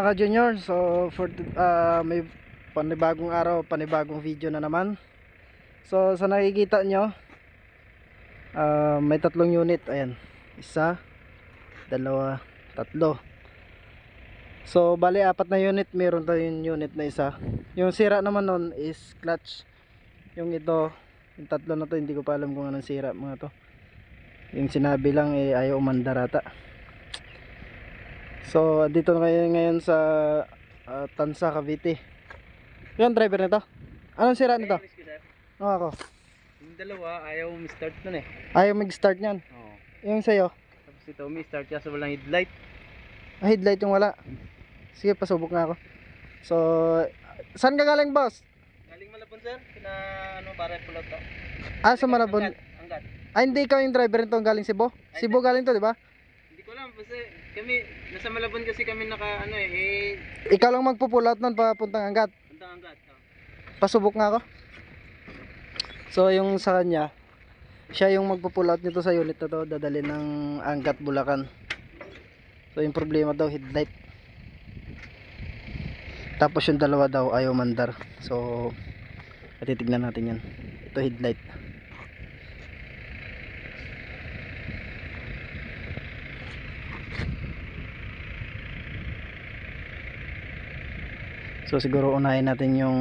mga ka-junior, so may panibagong araw, panibagong video na naman. So sa nakikita nyo, may tatlong unit. Ayan, isa, dalawa, tatlo. So bali apat na unit, meron tayong unit na isa. Yung sira naman nun is clutch. Yung ito, yung tatlo na to, hindi ko pa alam kung anong sira mga to. Yung sinabi lang ayaw umandar ata. So dito na kayo ngayon sa Tansa, Cavite. Yung driver nito, anong sira nito? Oo, ako. Yung dalawa ayaw start nun eh. Ayaw mag-start nyan. Oo. Yung sa'yo? Tapos ito start siya sa walang headlight. Headlight yung wala. Sige, pasubok na ako. So saan ka galing, boss? Galing Malabon sir, kina para pulot to. Sa Malabon. Anggat. Hindi ikaw yung driver nito, galing Cebu? Cebu galing to, di ba? Hindi ko alam kasi kami nasa Malabon kasi kami naka Ikaw lang magpo-pull out nun papuntang Angat. Puntang Anggat. Pasubok nga ako. So yung sa kanya, siya yung magpo-pull out nito sa unit na to, dadalhin ng Angat, Bulacan. So yung problema daw, headlight. Tapos yung dalawa daw ayaw mandar. So titignan natin yan. Ito headlight. So siguro unahin natin yung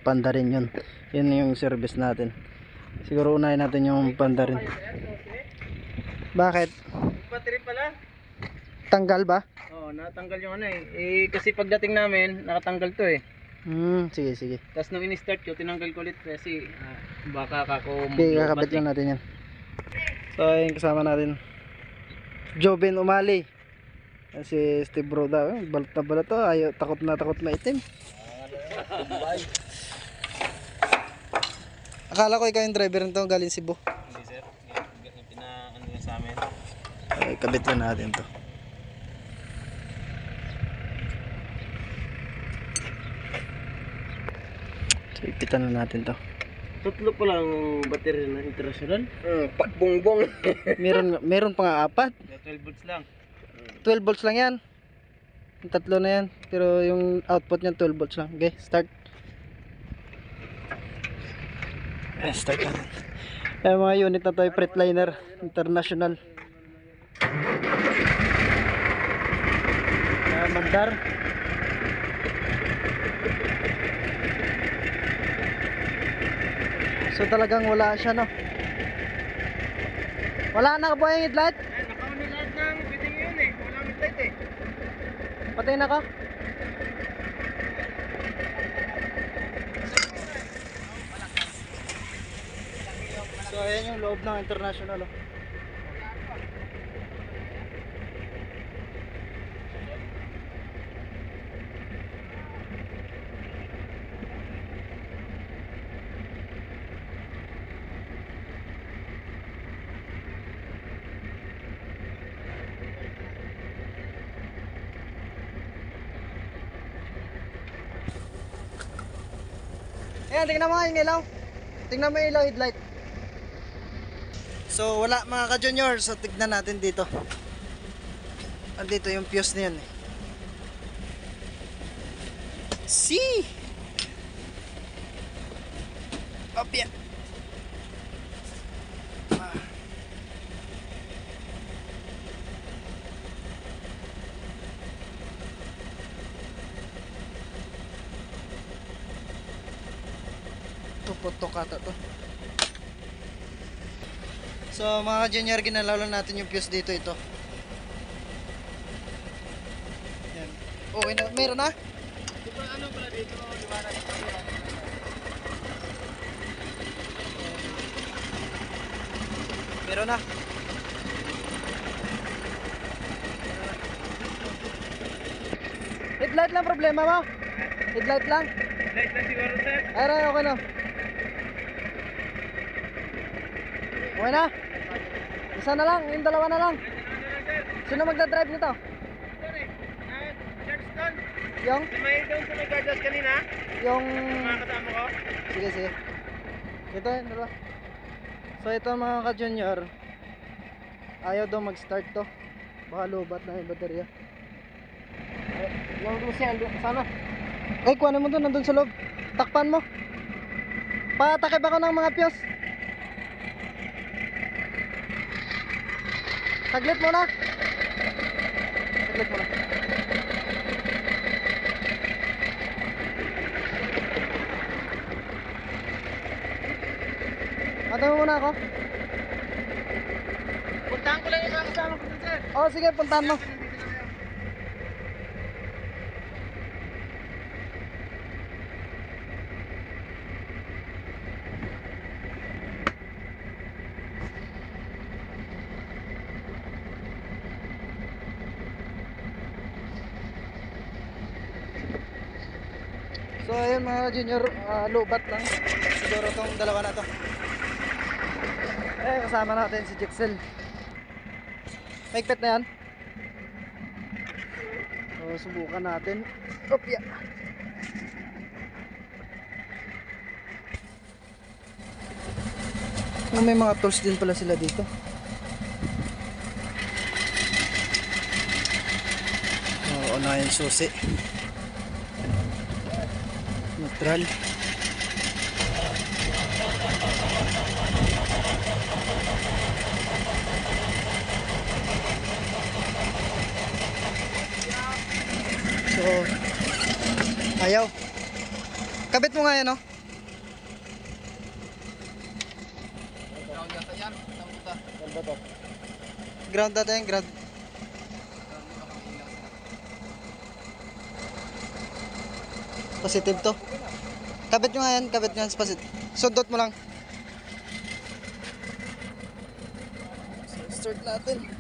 Pandarin yun. Yun yung service natin. Siguro unahin natin yung Pandarin. Bakit? Battery pala. Tanggal ba? Oo, natanggal yung kasi pagdating namin nakatanggal to eh. Sige sige. Tapos nung in-start ko, tinanggal ko ulit kasi baka kako kakabit lang natin yan. So ayun, kasama natin Joven Umali. Si Steve Broda, balat na balat to, ayaw, takot na takot maitim. Akala ko ikaw yung driver nito, galing Cebu. Hindi sir, pinaano niya sa amin. Ay, kabit lang natin to. So ipitan na natin to. Tatlo pa lang battery na international. Bongbong. meron pa nga apat. 12 volts lang. 12 volts lang yan. Yung tatlo na yan. Pero yung output niyan 12 volts lang. Okay, start. Start natin. Yung mga unit na to ay Fretliner International. Mandar. So talagang wala siya, no? Wala na ba yung headlight? Nakauna lahat ng fitting yun eh. Walang headlight eh. Patay na ka? So ayan yung loob ng International, oh. Ayan, tingnan mo nga yung ilaw. Tingnan mo yung ilaw, headlight. So wala mga ka-junior. So tignan natin dito. Andito yung fuse na yan eh. See! Up yan. Putok ata to. So mga junior, ginalaw lang natin yung fuse dito, ito. Yan. Okay na, meron na? Diba ano pala dito? Liwanag dito. Meron na. Headlight lang problema mo? Headlight lang? Headlight lang siguro sir. Ay, okay na. Okay na? Isa na lang, yung dalawa na lang. Sino magdadrive nito? Charge doon. Yung? May doon sa may guardrails kanina. Yung... Mga kasama ko. Sige, sige. Ito yun, dalawa. So ito mga ka-junior, ayaw daw mag-start to. Baka lobat na yung baterya. Yung lusi, andun sana. Ay, kuhanin mo doon, nandun sa loob. Takpan mo. Patakip ako ng mga piyos. Saglit mo na. Saglit mo na. Atay mo muna ako. Puntahan ko lang yung mga kasama ko dun, sir. Oo, sige, puntahan mo. So ayun mga junior, lubat lang siguro tong dalawa na to. Eh kasama natin si Jixel. Maigpit na yan. So subukan natin. Opya. May mga tools din pala sila dito. Oo na yung susi. Neutral. So ayaw. Kabit mo nga yan, no? Ground data yan, ground. Positive to. Kabit nyo nga yan, kabit nyo yan sa positive. Sundot mo lang. So, start natin.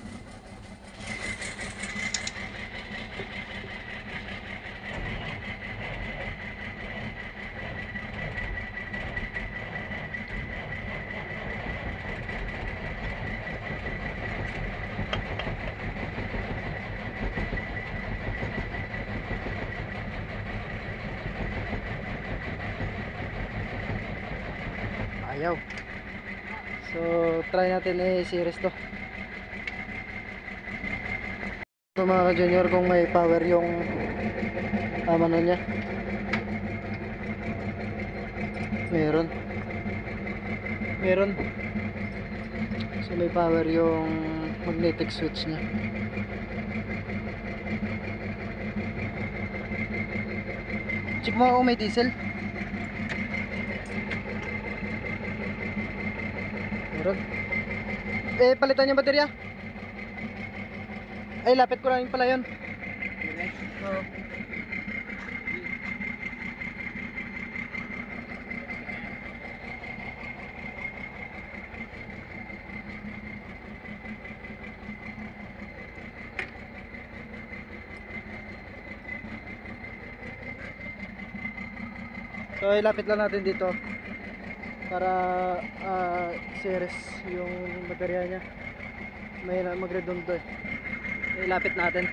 Ayaw. So try natin series to. So mga junior, kung may power yung ano niya. Meron. So may power yung magnetic switch niya. Check mo kung may diesel. Meron. Palitan yung baterya. Ay, lapit ko lang pala yun. Oo. So, ilapit lang natin dito para series yung baterya niya. May magredondo eh. Ilapit natin.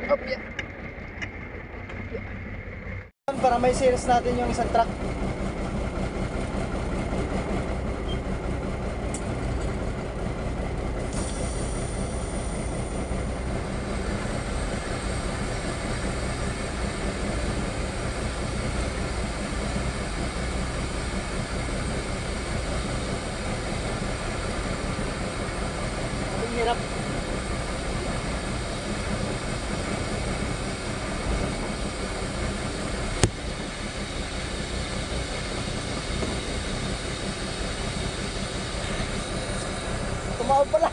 Up, yeah. Para may series natin yung isang truck. Hirap. Tumawag pala.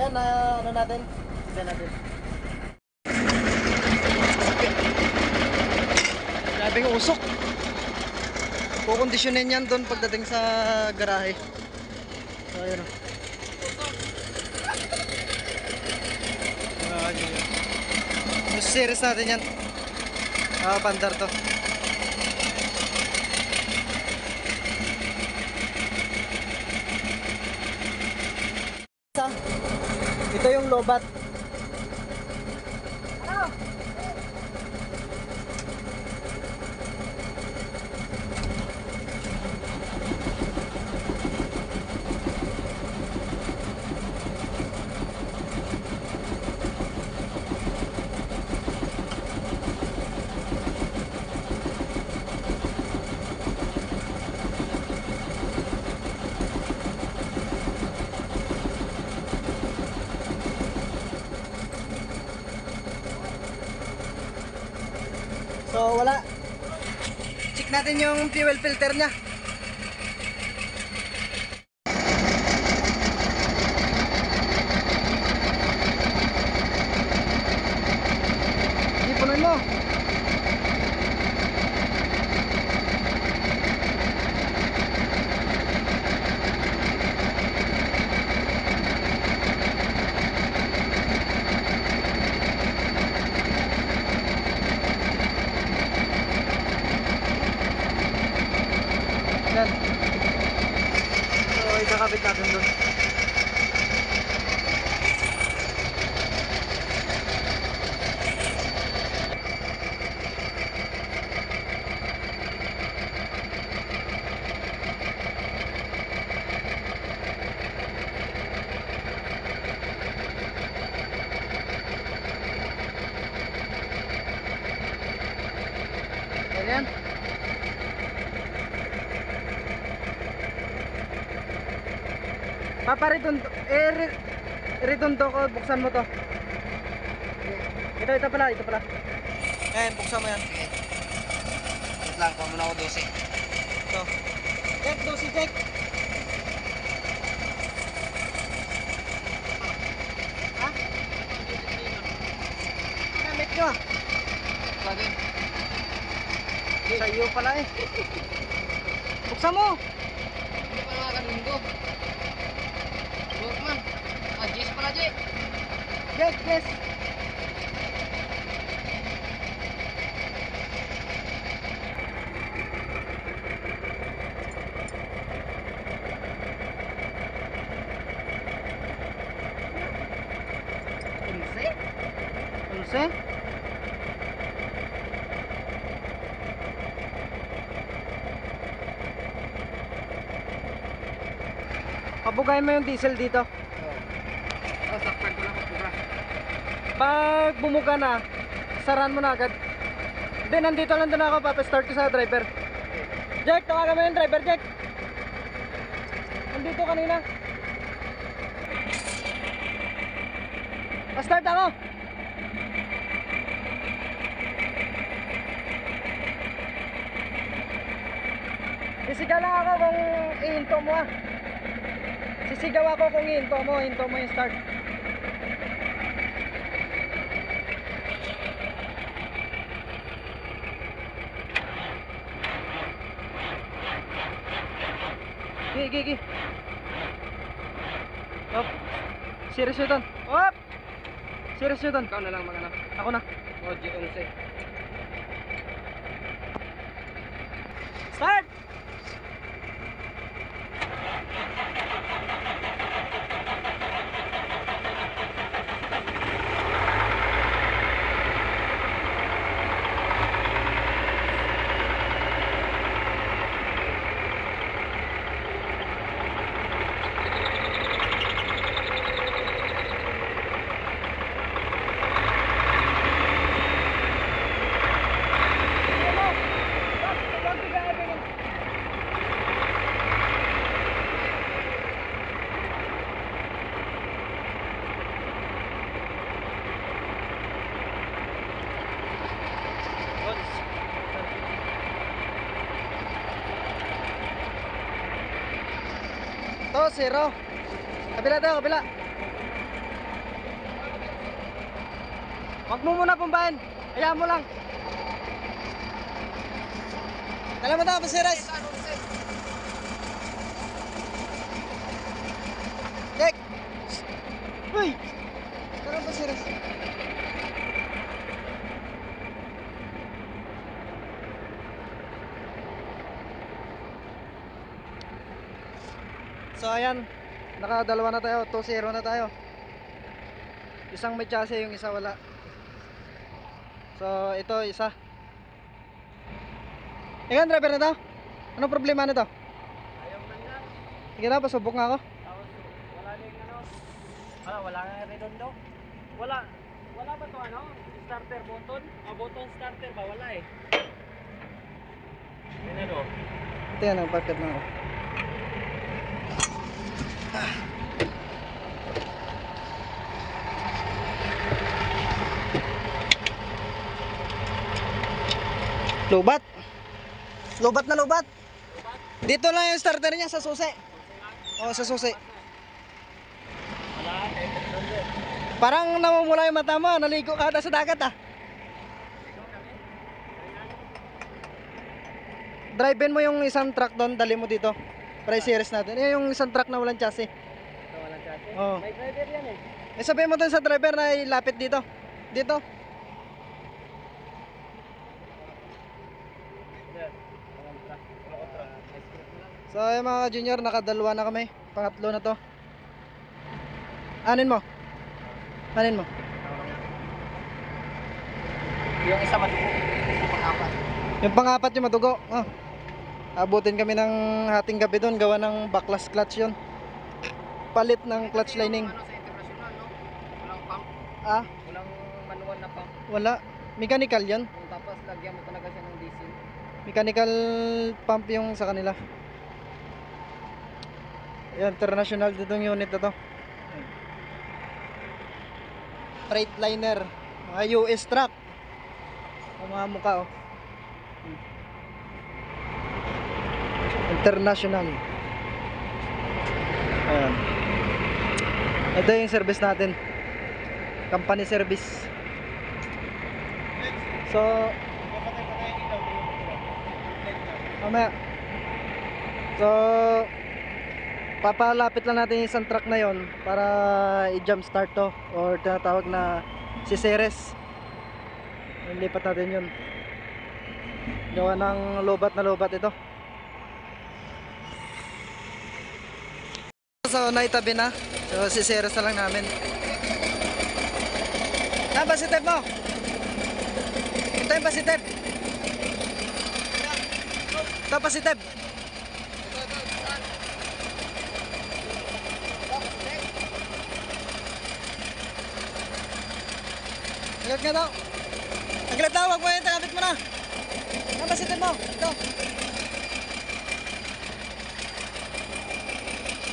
ayan na ano natin. Tignan natin. Grabing usok. Kukondisyonin yan doon pagdating sa garahe. So ayun o. Yung series natin yan. Pandar to. Ito yung lobat. So wala. Check natin yung fuel filter niya. Ipunin mo. Yan. So, ikakabit natin doon. Ayan. Papariton ritondo ko, buksan mo to. Ito pala. Buksan mo yan. Wait lang, kuha muna ako 12. Ito. Check, dosi check. Ha? Namit nyo ah. Lagi. Sa iyo pala eh. Buksan mo. Hindi pa nakakaroon ko. Buot man. Jess pala, Jess. Yes. Unse? Pabugayin mo yung diesel dito. Sakpan ko lang kapura. Pag bumuga na, saran mo na agad. Hindi, nandito lang din ako, papastart ko sa driver. Jack, tawagan mo yung driver, Jack. Nandito kanina. Pa-start ako. Sisigaw lang ako kung ihinto mo ah. Sisigaw ako kung ihinto mo yung start. Gi. Op. Serious yun doon. Op. Serious yun doon. Ikaw na lang mag-ano. Ako na. G11. Start. To, 0. Kabila tayo, kabila. Wag mo muna pumbahin. Hayaan mo lang. Kala mo daw, Pasiris. Dek. Uy. Kala mo, Pasiris. So ayan, nakadalawa na tayo, 2-0 na tayo. Isang may chassis, yung isa wala. So ito isa. Ikaw driver na to? Anong problema nito? Ayaw man na. Sige na, pasubok nga ako. Tapos wala na yung ano. Wala nga redondo. Wala ba to ano? Starter button? Button starter ba? Wala eh. Yan ano? Ito yan, ang packet na ako. Lubat. Lubat na lubat. Dito lang yung starter niya sa susi. Oo, sa susi. Wala eh. Redondo. Parang namumula yung mata mo, naligo ka ata sa dagat ah. Drive-in mo yung isang truck doon, dali mo dito. Para i-series natin. Yung isang truck na walang chassis. Ito walang chassis. Oo. May driver yan eh. Sabihin mo doon sa driver na ilapit dito. Dito. So yung mga junior, nakadalawa na kami. Pangatlo na to. Anin mo? Anin mo? Yung isa matuko. Pang-apat. Yung pang-apat yung madugo. Oh. Abutin kami ng hating gabi doon. Gawa ng backlash clutch yun. Palit ng clutch lining. Ano sa international no? Walang pump. Ah, Walang manual na pump. wala. Mechanical yun. Tapos lagyan mo talaga siya ng diesel. Mechanical pump yung sa kanila. Yan, international ditong unit na to. Freightliner. Mga US truck. Ang mga mukha oh. International. Ayan. Ito yung service natin. Company service. So, mamaya. So, papalapit lang natin yung isang truck na yon para i-jump start to or tinatawag na si Ceres. Lipat natin yun. Gawa ng lobat na lobat ito. So naitabi na. So si Ceres na lang namin. Saan ba si Teb mo? Ito yung ba si Teb? Ito pa si Teb. Agad nga daw. Agad daw, wag mo yung tagabit mo na. Saan ba si Teb mo? Ito.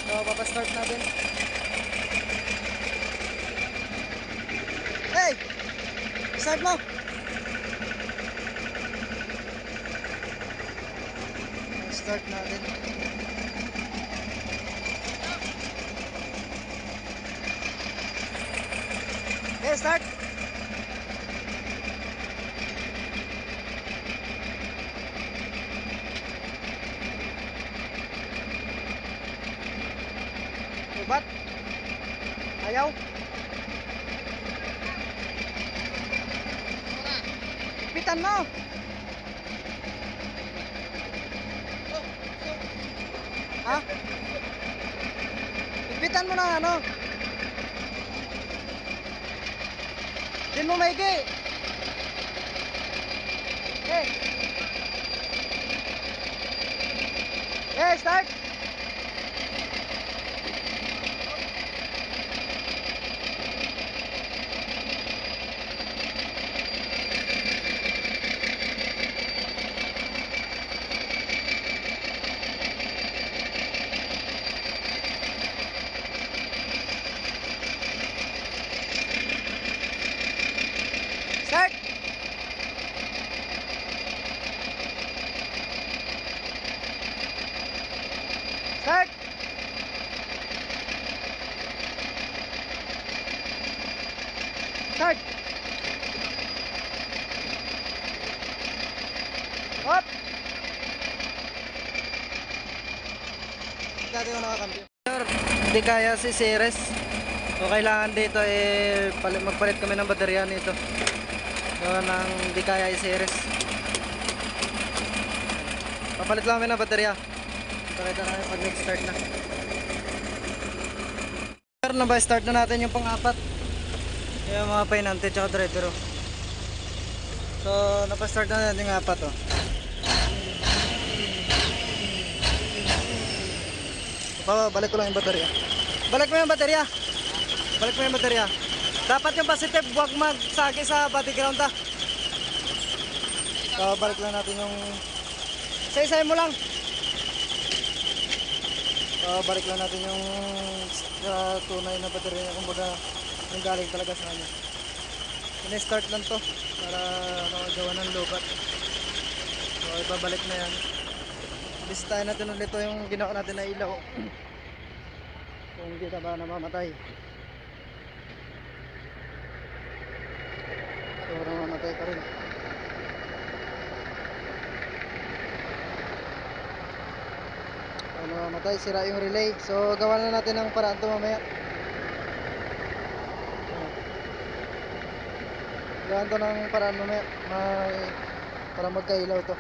So papastart natin. Hey! Start mo! Start natin. Okay, start! Lubat? Ayaw? Pitan mo! Ha? Ipitan mo na ano? Din mo maigi. Okay. Okay, start. Start! Start! Start! Hop! Dati ko nakakambyo. Hindi kaya si Ceres. So kailangan dito magpalit kami ng baterya nito. Gawa ng hindi kaya si Ceres. Papalit lang kami ng baterya. Pakita namin pag next start na. Start na natin yung pang-apat. Yung mga painante tsaka driver. So napastart na natin yung apat. Balik ko lang yung baterya. Balik mo yung baterya. Balik mo yung baterya. Dapat yung positive, huwag magsagi sa body ground ha. So balik lang natin yung isa-isay mo lang. So balik lang natin yung tunay na baterya niya, kumbaga yung galing talaga sa kanya. Ini-start lang to para makagawa ng lobat. So ibabalik na yan. Bisitahin natin ulit yung ginawa natin na ilaw. Kung hindi na ba namamatay. So namamatay pa rin. So namamatay, sira yung relay. So gawa na natin ng paraan to mamaya. Gawa to ng paraan mamaya. Para magkailaw to.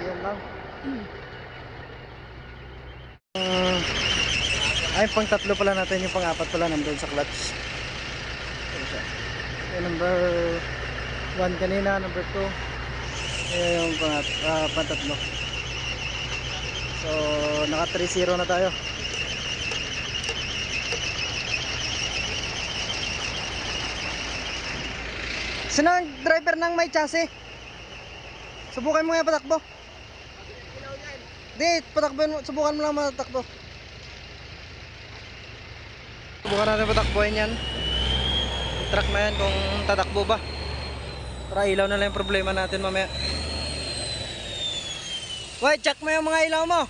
Yan lang. Ay pang tatlo pala natin, yung pang apat pala nandun sa clutch. Yung number 1 kanina, number 2 yung pang tatlo. So naka 3-0 na tayo. Sino ang driver ng may chassis? Subukan mo nga patakbo. Di, subukan mo lang matakbo. Subukan natin patakbohin yan. Truck na yan kung tatakbo ba. Para ilaw na lang yung problema natin mamaya. Wait, check mo yung mga ilaw mo.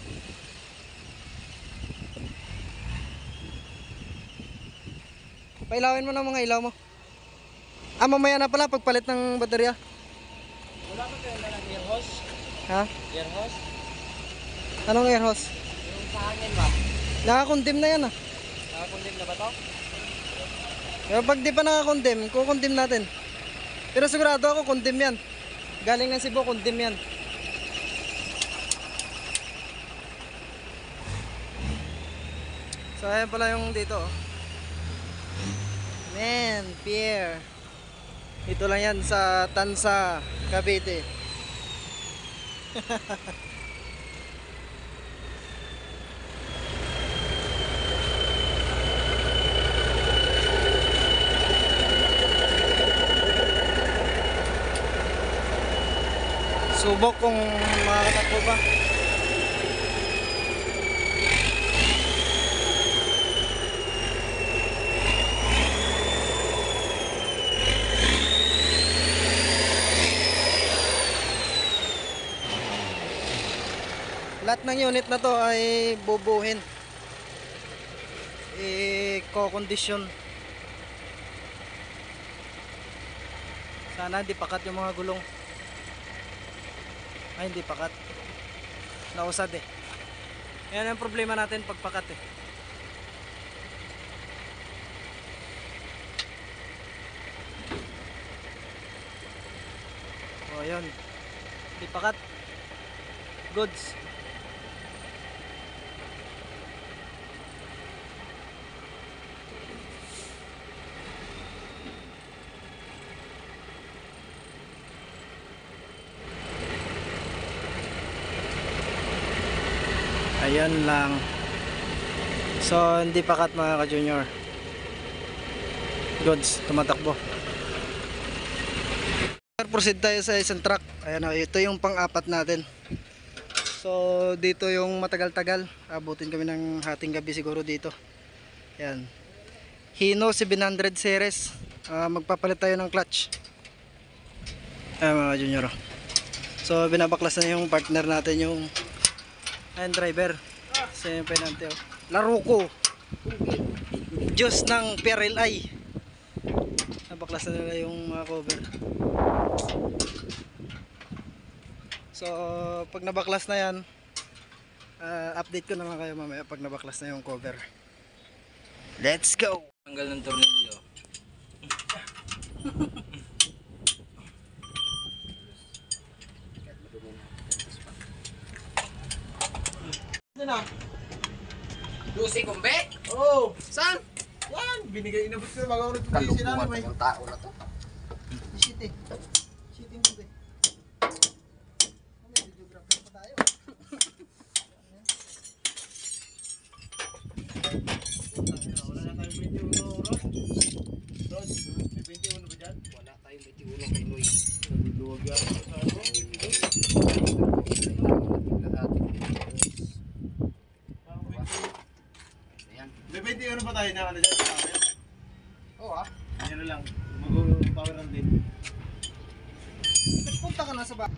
Pailawin mo ng mga ilaw mo. Mamaya na pala pagpalit ng baterya. Wala ba kayo na ng air hose? Ha? Air hose? Anong air hose? Yung sa hangin ba? Nakakondim na yan Nakakondim na ba to? Pero pag di pa nakakondim, kukondim natin. Pero sigurado ako kondim yan. Galing ng Cebu, kondim yan. So ayan pala yung dito. Man, Pierre. Ito lang yan sa Tansa, Cavite. Subok kung makakatakbo ba. Lahat ng unit na to ay bubuhin. Ko-condition. Sana hindi pakat yung mga gulong. Ay, hindi pakat. Nausad eh. Yan ang problema natin pag pakat eh. O yun. Hindi pakat. Goods. Ayan lang. So hindi pakat mga ka-junior. Goods, tumatakbo. Proceed tayo sa isang truck. Ayan o, ito yung pang-apat natin. So dito yung matagal-tagal. Abutin kami ng hating gabi siguro dito. Ayan. Hino 700 series. Magpapalit tayo ng clutch. Ayan mga ka-junior. So binabaklas na yung partner natin, yung driver. Kasi yung penante oh. Laruko. Diyos ng peril ay. Nabaklas na nila yung mga cover. So, pag nabaklas na yan, update ko na lang kayo mamaya pag nabaklas na yung cover. Let's go! Tanggal ng tornilyo. Ano na? Lucy Kumbe? Oh! Saan? Yan! Binigay, inabot ko bago ulit yung sinanay may tao na to. city. City mo ba? May videographer pa tayo. Wala na tayong 21 Ron. Ron, may 21 ba dyan? Wala tayong 21 kay Noy. Nagduwag yan sa ano? May 21 pa tayo na ano dyan? Oo ah. Yan na lang. Mag-power ng din. Punta ka na sa bahay.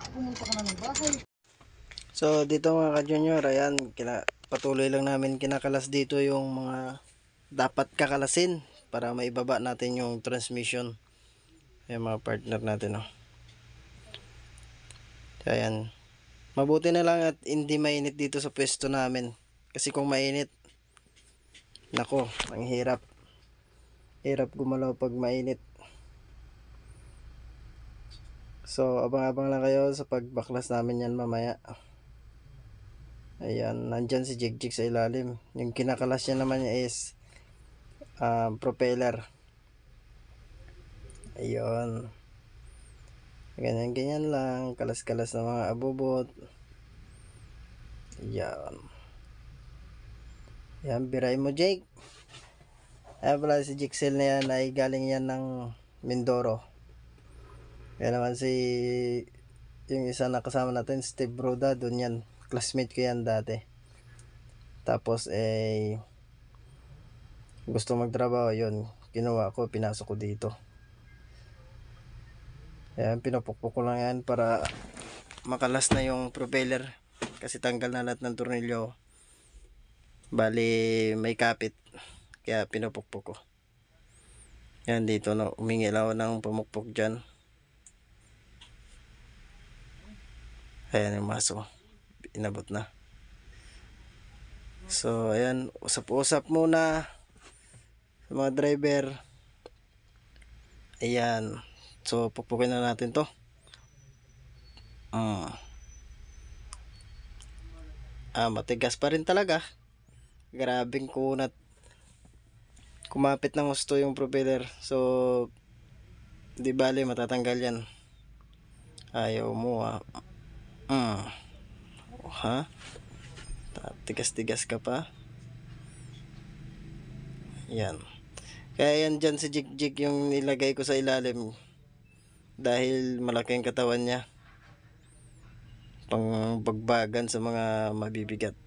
Pumunta ka na ng bahay. So dito mga ka-junior, ayan, patuloy lang namin kinakalas dito yung mga dapat kakalasin para maibaba natin yung transmission. Ayan mga partner natin, oh. Ayan. Mabuti na lang at hindi mainit dito sa pwesto namin. Kasi kung mainit, nako, ang hirap. Hirap gumalaw pag mainit. So, abang-abang lang kayo sa pagbaklas namin yan mamaya. Ayan, nandyan si Jigjig sa ilalim. Yung kinakalas niya naman niya is propeller. Ayun. Ganyan-ganyan lang. Kalas-kalas na mga abubot. Ayan. Ayan, biray mo, Jake. Ayan pala si Jixel na yan ay galing yan ng Mindoro. Kaya naman si yung isa na kasama natin, Steve Broda, doon yan. Classmate ko yan dati. Tapos gusto magtrabaho, yun. Kinuha ko, pinasok ko dito. Ayan, pinapukpok ko lang yan para makalas na yung propeller. Kasi tanggal na lahat ng tornilyo. Bali, may kapit. Kaya pinapukpok ko. Yan dito, no, umingil ako ng pumukpok dyan. Ayan yung maso. Inabot na. So, ayan. Usap-usap muna sa mga driver. Ayan. So, pukpukin na natin to. Matigas pa rin talaga. Grabing kunat. Kumapit ng gusto yung propeller. So, di bali matatanggal yan. Ayaw mo ha? Tigas-tigas ka pa. Yan. Kaya yan dyan si Jigjig yung nilagay ko sa ilalim. Dahil malaki ang katawan niya. Pang bagbagan sa mga mabibigat.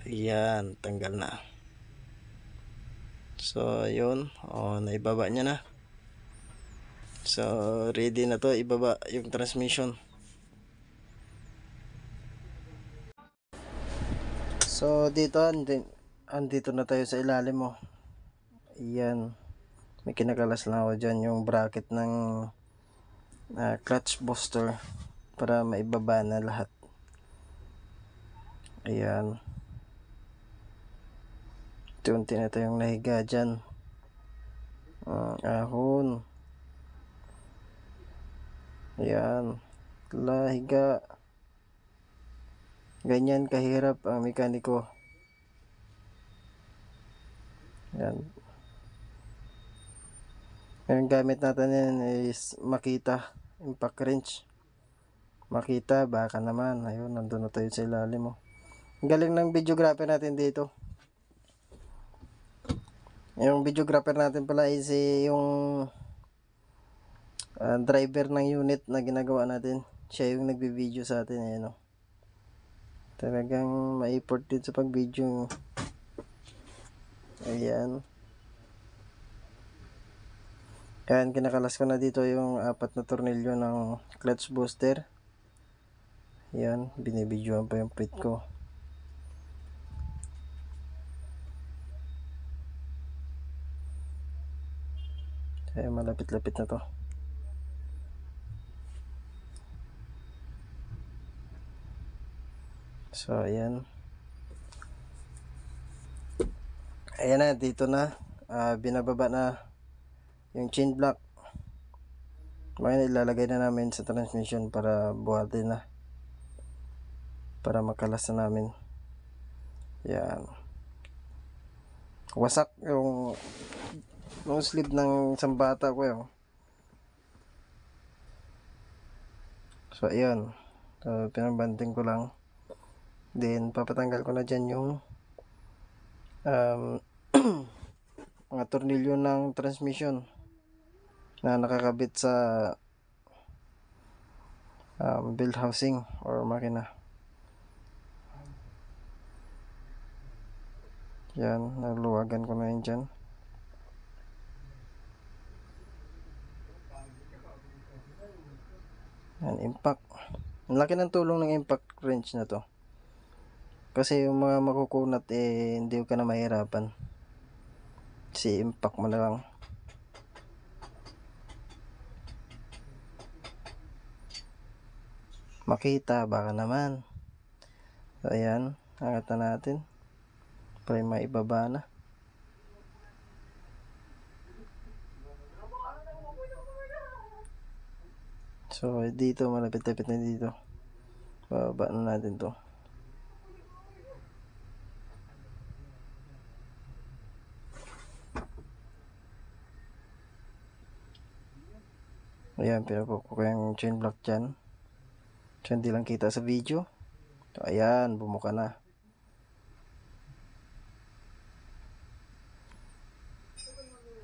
Ayan, tanggal na. So, yun. Naibaba niya na. So, ready na to. Ibaba yung transmission. So, dito, andito na tayo sa ilalim mo. Ayan. May kinakalas lang ako dyan yung bracket ng clutch booster para maibaba na lahat. Ayan. Unti na tayong nahiga dyan. Ahon. Ayan. Lahiga. Ganyan kahirap ang mekaniko. Ayan. Ang gamit natin yan is Makita impact wrench. Makita, baka naman. Ayun, nandun na tayo sa ilalim mo. Ang galing ng videographer natin dito. Yung videographer natin pala is yung driver ng unit na ginagawa natin. Siya yung nagbi-video sa atin. Ayan, talagang ma-effort din sa pag-video. Ayan. Ayan, kinakalas ko na dito yung 4 na tornilyo ng clutch booster. Ayan, binibidyoan pa yung pit ko. Kaya malapit-lapit na to. So ayan. Ayan na, dito na. Binababa na yung chain block. Ngayon ilalagay na namin sa transmission para buhatin na. Para makalas na namin. Yan. Wasak yung sleeve ng isang bata ko yun. So ayan. So, pinabanding ko lang. Then papatanggal ko na dyan yung mga tornilyo ng transmission na nakakabit sa belt housing or makina. Yan, naluwagan ko na yun dyan. Yan, impact. Ang laki ng tulong ng impact wrench na to. Kasi yung mga makukunat hindi ka na mahirapan. Kasi impact mo na lang. Makita, baka naman. So ayan, angat na natin. Para maibaba na. So dito, malapit-lapit na dito. Bababa na natin to. Ayan, pinakuko ko yung chain block dyan. So hindi lang kita sa video. So ayan, bumuka na.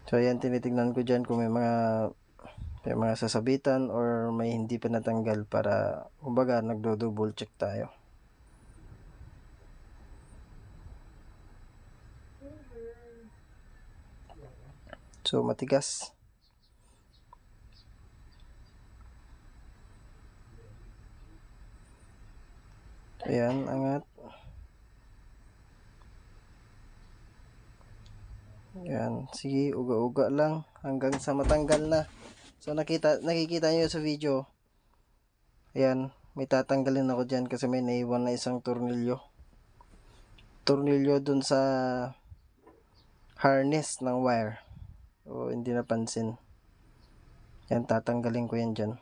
So ayan, tinitignan ko dyan kung may mga sasabitan or may hindi pa natanggal para kumbaga nagdo-double check tayo. So matigas. Ayan, angat. Ayan, sige, uga-uga lang hanggang sa matanggal na. So nakikita niyo sa video. Ayan, may tatanggalin ako dyan kasi may naiwan na isang tornilyo. Tornilyo dun sa harness ng wire. O hindi napansin. Yan, tatanggalin ko yan dyan.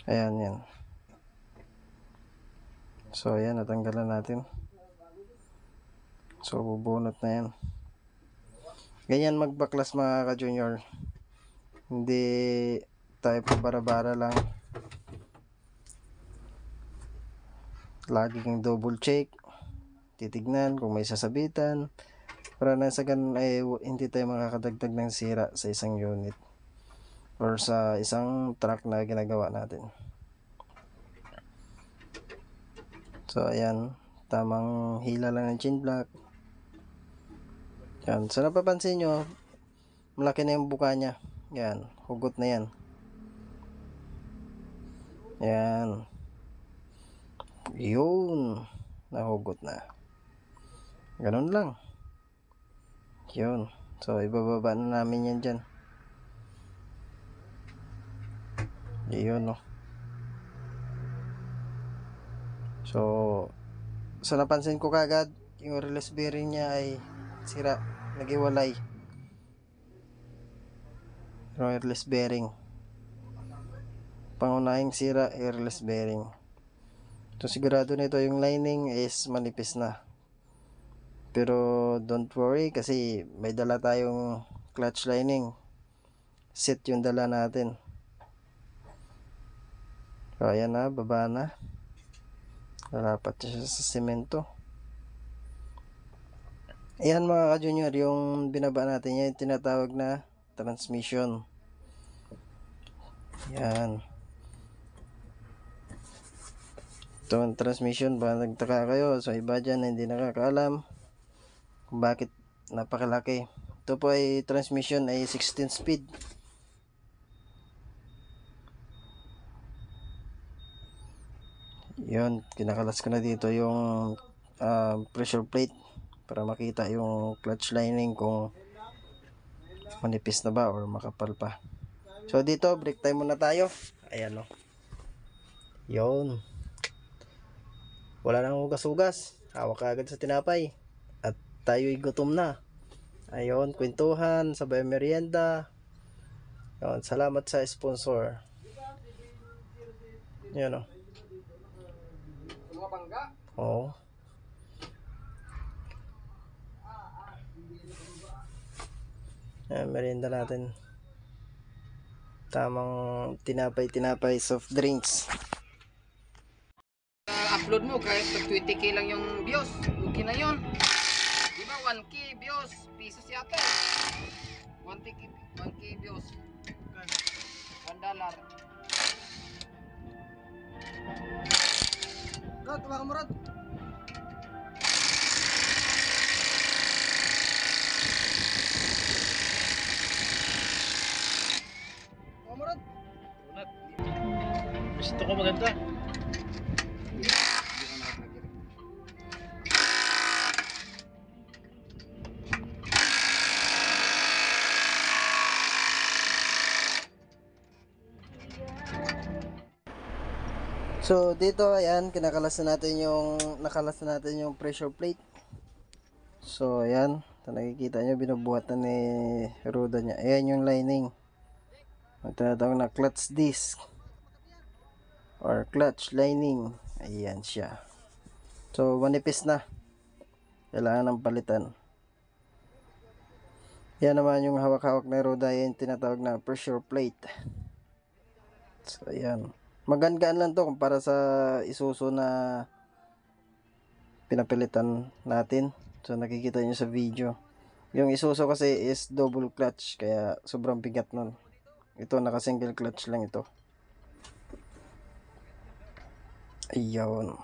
Ayan, yan. So ayan, natanggalan natin. So bubunot na yan. Ganyan magbaklas mga ka-junior. Hindi tayo pabara-bara lang. Laging double check. Titignan kung may sasabitan. Para na sa ganun ay hindi tayo makakadagdag ng sira sa isang unit. Or sa isang truck na ginagawa natin. So ayan, tamang hila lang ng chain block. Yan, so napapansin nyo, malaki na yung buka nya. Yan, hugot na yan. Yan. Yun, nahugot na. Ganun lang. Yun, so ibababa na namin yan dyan. Yun, no. So napansin ko kagad yung release bearing niya ay sira, nagiwalay yung release bearing. Pangunahing sira release bearing. So sigurado nito yung lining is manipis na, pero don't worry kasi may dala tayong clutch lining set, yung dala natin. So ayan na, baba na. Lalapat siya sa semento. Ayan mga ka-junior, yung binaba natin yan, yung tinatawag na transmission. Yan. Ito ang transmission. Baka nagtaka kayo, so iba dyan na hindi nakakaalam kung bakit napakalaki. Ito po ay transmission ay 16 speed. Yun, kinakalas ko na dito yung pressure plate para makita yung clutch lining kung manipis na ba or makapal pa. So dito, break time muna tayo. Ayan o. Yun. Wala nang hugas-hugas. Hawak ka agad sa tinapay. At tayo'y gutom na. Ayun, kwentuhan, sabay merienda. Yun, salamat sa sponsor. Yun o. Mga bangga. Oo. Ayan, merienda natin. Tamang tinapay, soft drinks. Upload mo kahit 20k lang yung views. Okay na yun. Di ba 1k views? Pesos yata. 1k views. $1. Rod, tumakan mo Rod. Tumakan mo Rod. Gusto ko maganda. So dito ayan, kinakalas na natin yung nakalas na natin yung pressure plate. So ayan, ito nakikita nyo binubuhatan ni Ruda niya. Ayan yung lining. Ang tinatawag na clutch disc or clutch lining. Ayan siya. So manipis na. Kailangan ng palitan. Yan naman yung hawak-hawak na Ruda, yung tinatawag na pressure plate. So ayan. Magaan-gaan lang to kumpara sa Isuzu na pinapilitan natin. So nakikita nyo sa video. Yung Isuzu kasi is double clutch kaya sobrang bigat nun. Ito naka single clutch lang ito. Ayun.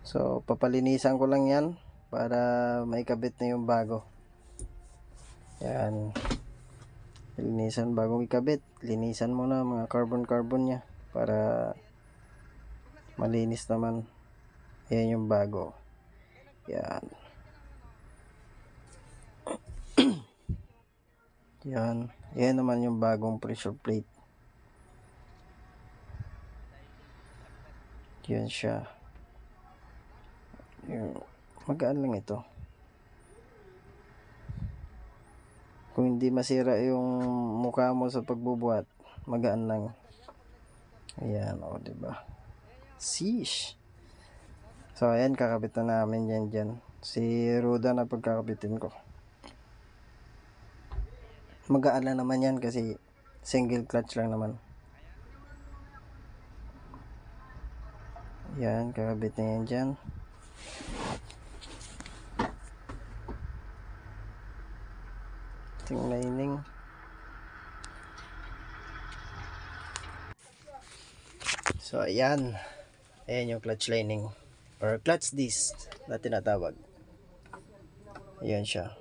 So papalinisan ko lang yan para maikabit na yung bago. Yan. Linisan bagong ikabit. Linisan muna mga carbon niya para malinis naman. Yan yung bago. Yan. Yan. Yan naman yung bagong pressure plate. Yan siya. Yan. Magaan lang ito. Kung hindi masira yung mukha mo sa pagbubuhat, magaan lang. Ayan, o diba? Sheesh. So ayan, kakabit na namin yan dyan. Si Ruda na pagkakabitin ko. Magaan lang naman yan kasi single clutch lang naman. Ayan, kakabit na yan dyan. Ting lining. So ayan. Ayan yung clutch lining or clutch disc na tinatawag. Ayan siya.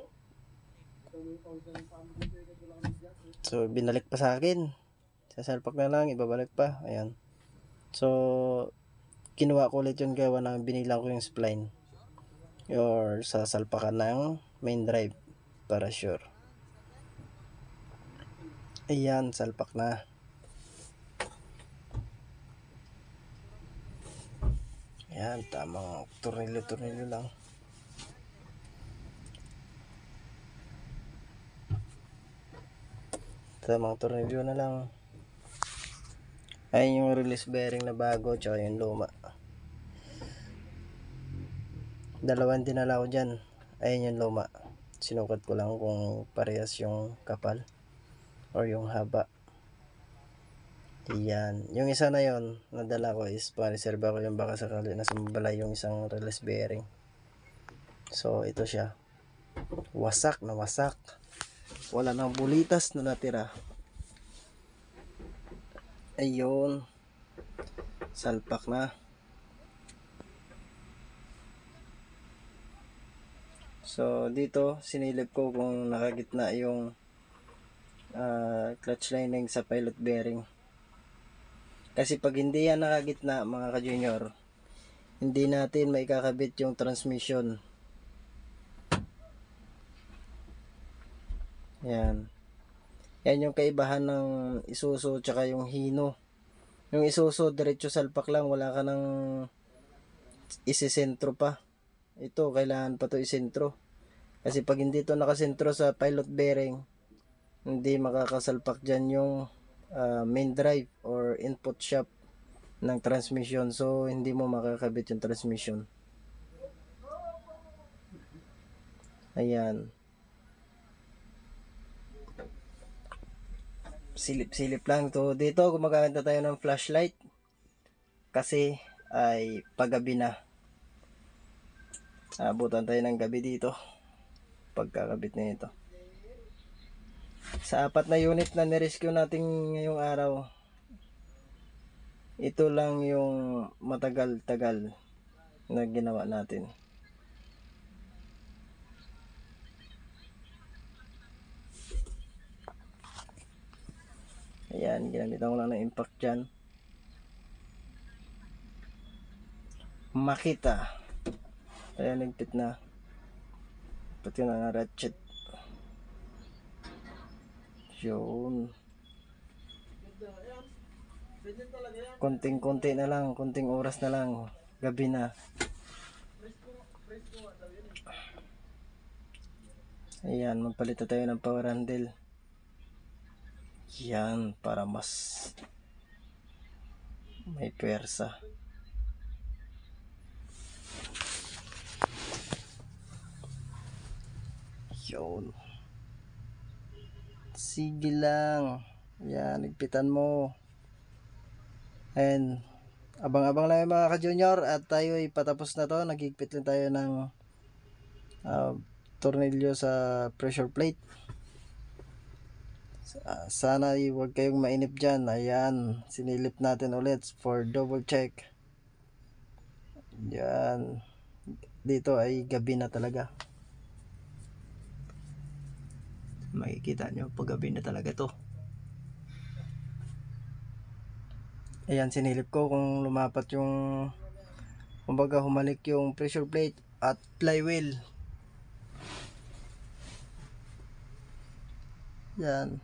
So binalik pa sa akin. Sasalpak na lang, ibabalik pa. Ayan. So kinuha ko ulit yung gawa na binilang ko yung spline or sasalpakan ng main drive para sure. Ayan, salpak na. Ayan, tamang tornilyo lang. Tamang tornilyo na lang. Ayan yung release bearing na bago tsaka yung luma. Dalawang dinala ko dyan. Ayan yung luma. Sinukat ko lang kung parehas yung kapal or yung haba. Ayan. Yung isa na yon nadala ko is pa-reserve ko yung baka sakali na sumabala yung isang release bearing. So ito siya. Wasak na wasak. Wala nang bulitas na natira. Ayun. Salpak na. So So dito sinilip ko kung nakagitna yung clutch lining sa pilot bearing. Kasi pag hindi yan nakagitna mga ka-junior, hindi natin maikakabit yung transmission. Yan. Yan yung kaibahan ng Isuzu tsaka yung Hino. Yung Isuzu diretso salpak lang, wala ka nang isisentro pa. Ito kailangan pa to isentro. Kasi pag hindi to nakasentro sa pilot bearing, hindi makakasalpak dyan yung main drive or input shaft ng transmission. So hindi mo makakabit yung transmission. Ayan. Silip-silip lang to. Dito gumagamit na tayo ng flashlight kasi ay paggabi na. Abutan tayo ng gabi dito pagkakabit na ito. Sa 4 na unit na nirescue natin ngayong araw, ito lang yung matagal-tagal na ginawa natin. Ayan, ginamitan ko lang ng impact dyan. Makita. Ayan, nagpit na. Pati na ratchet. Yun. Konting-konti na lang, konting oras na lang. Gabi na. Ayan, magpalit na tayo ng power handle. Yan, para mas may pwersa. Yun. Sige lang. Yan, nagpitan mo. And abang-abang lang yung mga ka-junior at tayo ay patapos na to. Nagigpit lang tayo ng tornilyo sa pressure plate. Sana huwag kayong mainip dyan. Ayan, sinilip natin ulit for double check. Yan. Dito ay gabi na talaga. Makikita nyo pag gabi na talaga to. Ayan, sinilip ko kung lumapat yung, kumbaga humalik yung pressure plate at flywheel. Yan.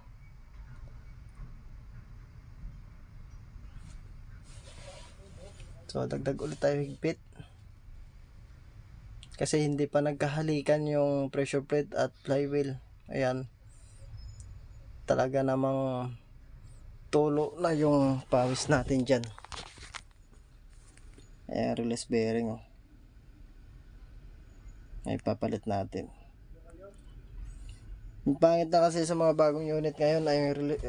So dagdag ulit tayo higpit. Kasi hindi pa nagkahalikan yung pressure plate at flywheel. Ayan. Talaga namang tulo na yung pawis natin dyan. Ayan, release bearing. Ay papalit natin. Yung pangit na kasi sa mga bagong unit ngayon ay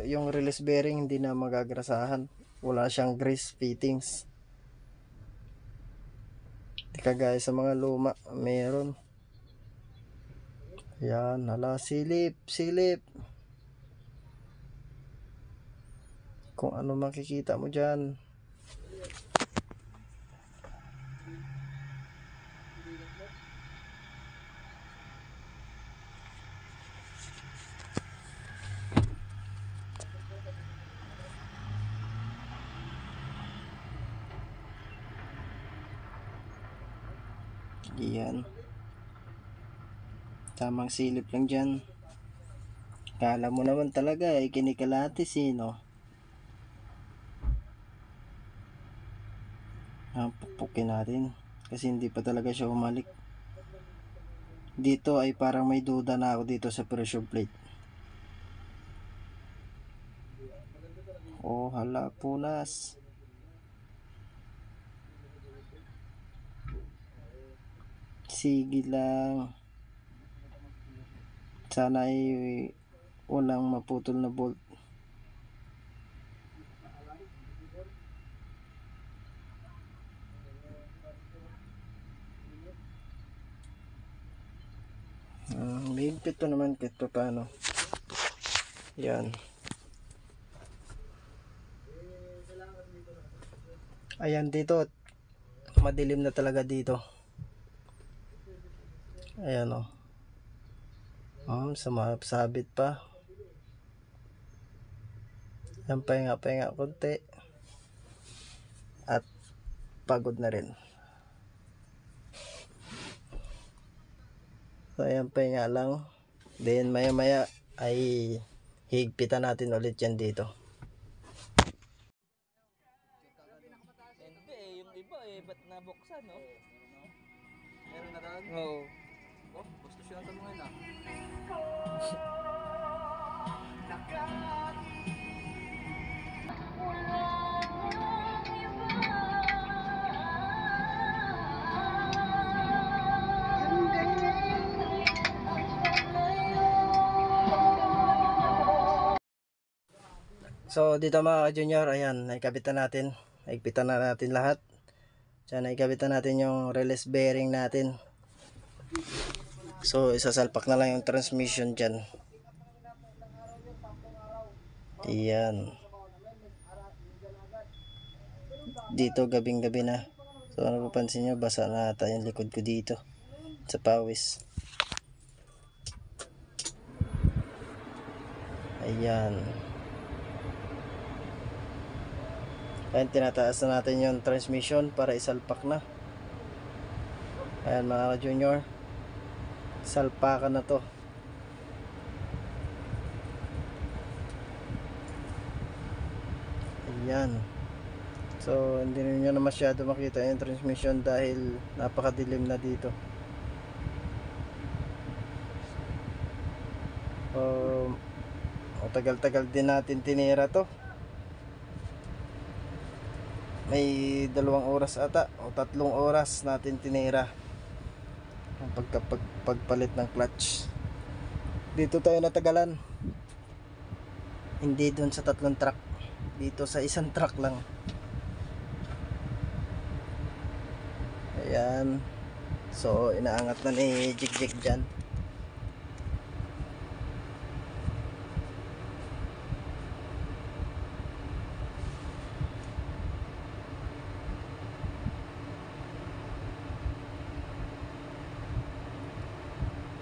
yung release bearing hindi na magagrasahan. Wala siyang grease fittings. Di kagaya sa mga luma, meron. Ayan, hala, silip. Kung ano makikita mo dyan. Yan. Tamang silip lang dyan. Kala mo naman talaga ay kinikalatis no. Pupukin natin. Kasi hindi pa talaga siya umalik. Dito ay parang may duda na ako dito sa pressure plate. Oh, hala, punas. Sige lang. Sana ay walang maputol na bolt. May higpit to naman kahit pa paano. Yan. Ayan, dito madilim na talaga dito. Ayan o. Sumabit pa. Yan, pahinga konti. At pagod na rin. So ayan, pahinga lang. Then maya maya ay higpitan natin ulit yan dito. Hindi eh, yung iba eh, ba't nabuksan, no? Meron na doon? Oo. Oh, gusto siya ito ngayon ah. So dito mga ka-junior, ayan, naikabitan natin. Naigpitan na natin lahat. Diyan, naikabitan natin yung release bearing natin. So isasalpak na lang yung transmission dyan. Ayan. Dito gabing gabi na. So ano papansin nyo, basa na ata yung likod ko dito sa pawis. Ayan. Ayan, tinataas na natin yung transmission para isalpak na. Ayan mga ka-junior, salpakan na to. Ayan. So hindi nyo na masyado makita yung transmission dahil napakadilim na dito. Tagal-tagal din natin tinira to. May 2 oras ata o 3 oras natin tinira ang pagpalit ng clutch. Dito tayo natagalan, hindi dun sa 3 truck, dito sa 1 truck lang. Ayan. So inaangat na ni Jigjig dyan.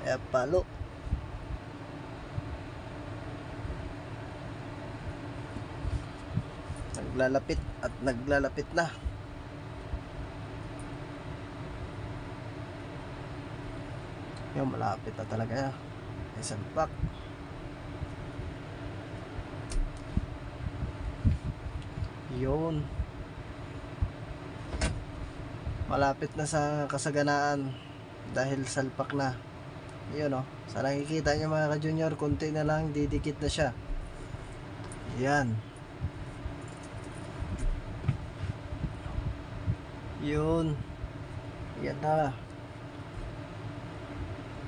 Ayan, palo. Naglalapit at naglalapit na. Yung malapit na talaga. Isang pack. Yun. Malapit na sa kasaganaan dahil salpak na. Yun o. Sa nakikita nyo mga ka-junior, konti na lang, didikit na siya. Yan. Yun. Yan na.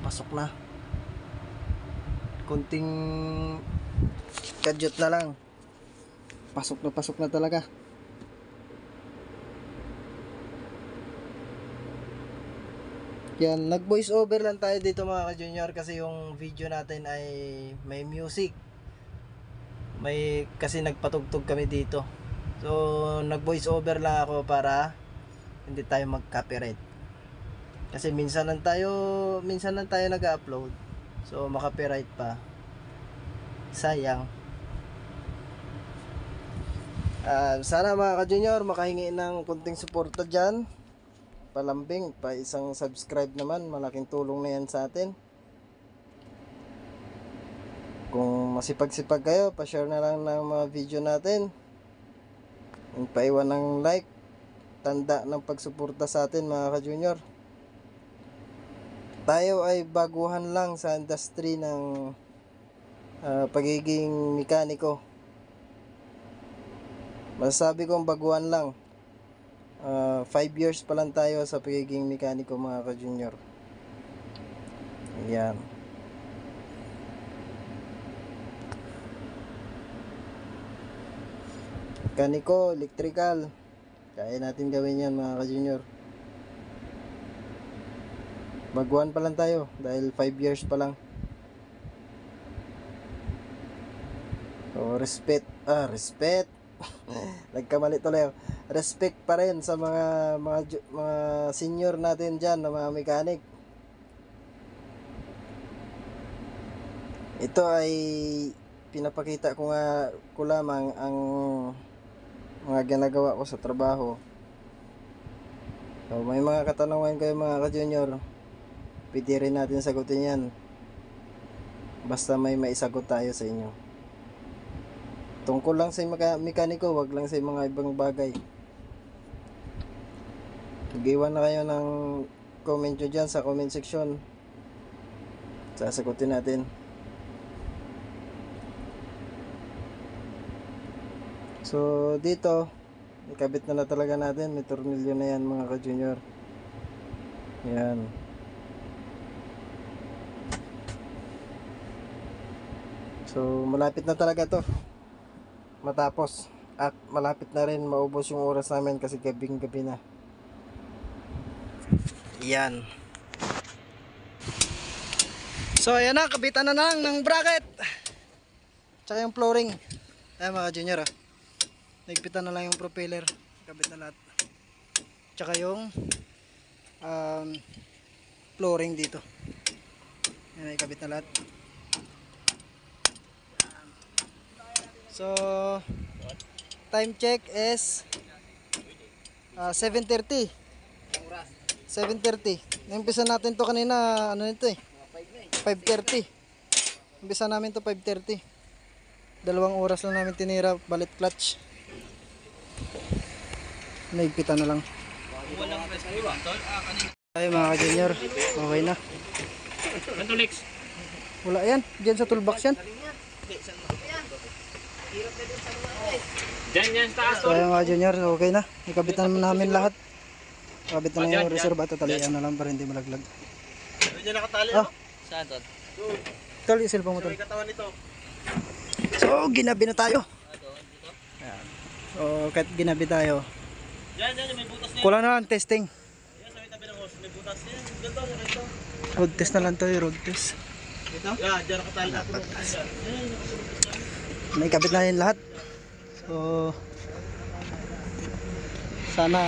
Pasok na. Konting kadyot na lang. Pasok na talaga. Yan, nag voice over lang tayo dito mga ka-junior kasi yung video natin ay may music. Kasi nagpatugtog kami dito. So nag voice over lang ako para hindi tayo mag-copyright. Kasi minsan lang tayo nag-upload. So maka-copyright pa. Sayang. Sana mga ka-junior makahingi ng kunting suporta dyan. Palambing, pa isang subscribe naman, malaking tulong na yan sa atin. Kung masipag-sipag kayo, pa-share na lang ng mga video natin. Kung paiwan ng like, tanda ng pagsuporta sa atin mga ka-junior. Tayo ay baguhan lang sa industry ng pagiging mekaniko. Masasabi kong baguhan lang. 5 years pa lang tayo sa pagiging mekaniko mga ka-junior. Ayan. Mekaniko, electrical, kaya natin gawin yan mga ka-junior. Baguhan pa lang tayo dahil 5 years pa lang. So respect. Nagkamali tuloy ako. Respect pa rin sa mga senior natin dyan na mga mechanic. Ito ay pinapakita ko lamang ang mga ginagawa ko sa trabaho. So, may mga katanungan kayo mga ka-junior, pwede rin natin sagutin yan. Basta may maisagot tayo sa inyo. Tungkol lang sa mekaniko, wag lang sa mga ibang bagay. Mag-iwan na kayo ng comment nyo dyan sa comment section. Sasagutin natin. So dito, ikabit na talaga natin. May tornilyo na yan mga ka-junior. Yan. So malapit na talaga to matapos. At malapit na rin maubos yung oras namin kasi gabing gabi na. Yan. So ayan na, kabitan na lang ng bracket. Tsaka yung flooring. Ayan mga junior ah. Nagpitan na lang yung propeller. Kabit na lahat. Tsaka yung flooring dito. Ayan, ikabit na lahat. So time check is 7:30. 7:30. Nampisa natin to kanina, ano nito eh, 5:30. Umpisa namin to 5:30. 2 oras lang namin tinira, balit clutch. Naigpitan na lang. Ay mga ka-junior, okay na. Wala yan, dyan sa toolbox yan. Diyan sa taas. So ayun mga junior, okay na. Ikabitan namin lahat. Kabitan na yung reserve at tatalian na lang para hindi malaglag. Diyan nakatali Ah. Saan to? Tol, isilpa mo tol. May katawan nito. So ginabi na tayo. Ayan. So kahit ginabi tayo, Yan, may butas niya. kulang na lang testing. Yan, sa may tabi ng hose, may butas niya. Ganito, ganito. Road test na lang tayo, road test. Ito? Yan, diyan nakatali na. Naikabit na yun lahat. So sana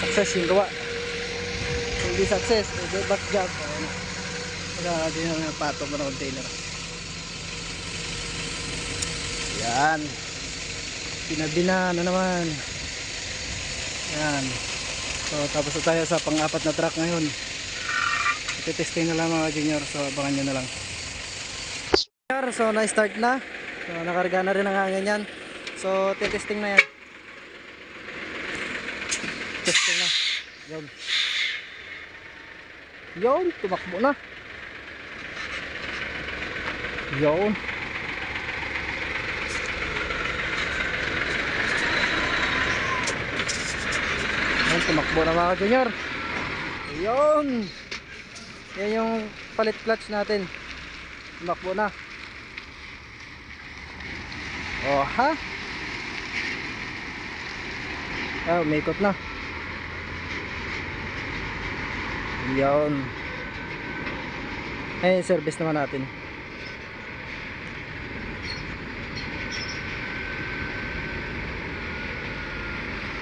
success yung gawa. Kung hindi success, back job. Wala din ang patong mo ng container. Yan. Pinabina na naman. Yan. So tapos na tayo sa pang-apat na truck ngayon. Iti-testing na lang mga junior. So abangan nyo na lang. So na-start na. So nakarga na rin ang hangin yan. So testing na yan. Testing na. Yun. Yun. Tumakbo na. Yun. Yun. Tumakbo na mga junior. Yun. Yan yung palit clutch natin. Tumakbo na. Oh ha. Ah, umikot na. Yan. Eh, service naman natin.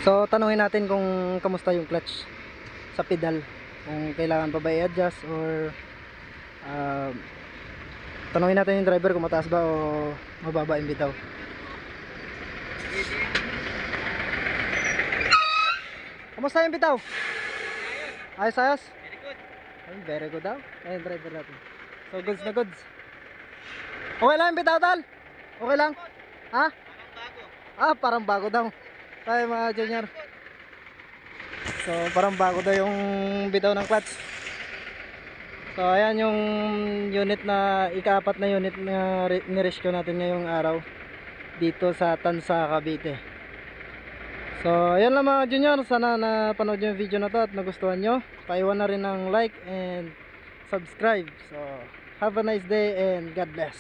So, tanungin natin kung kamusta yung clutch sa pedal. Kung kailangan pa ba i-adjust or tanungin natin yung driver kung mataas ba o mababa yung bitaw. Kamusta yung bitaw? Ayos ayos? Ay, very good daw. Ayun, driver natin. So, goods na goods. Okay lang yung bitaw, tal? Okay lang? Ha? Ah, parang bago daw. Tayo mga junior. So, parang bago daw yung bitaw ng clutch. So, ayan yung unit na, ika-4 na unit na ni-rescue natin ngayong araw dito sa Tansa, Cavite. So, ayan lang mga junior. Sana napanood nyo yung video na to at nagustuhan nyo. Paiwan na rin ng like and subscribe. So, have a nice day and God bless.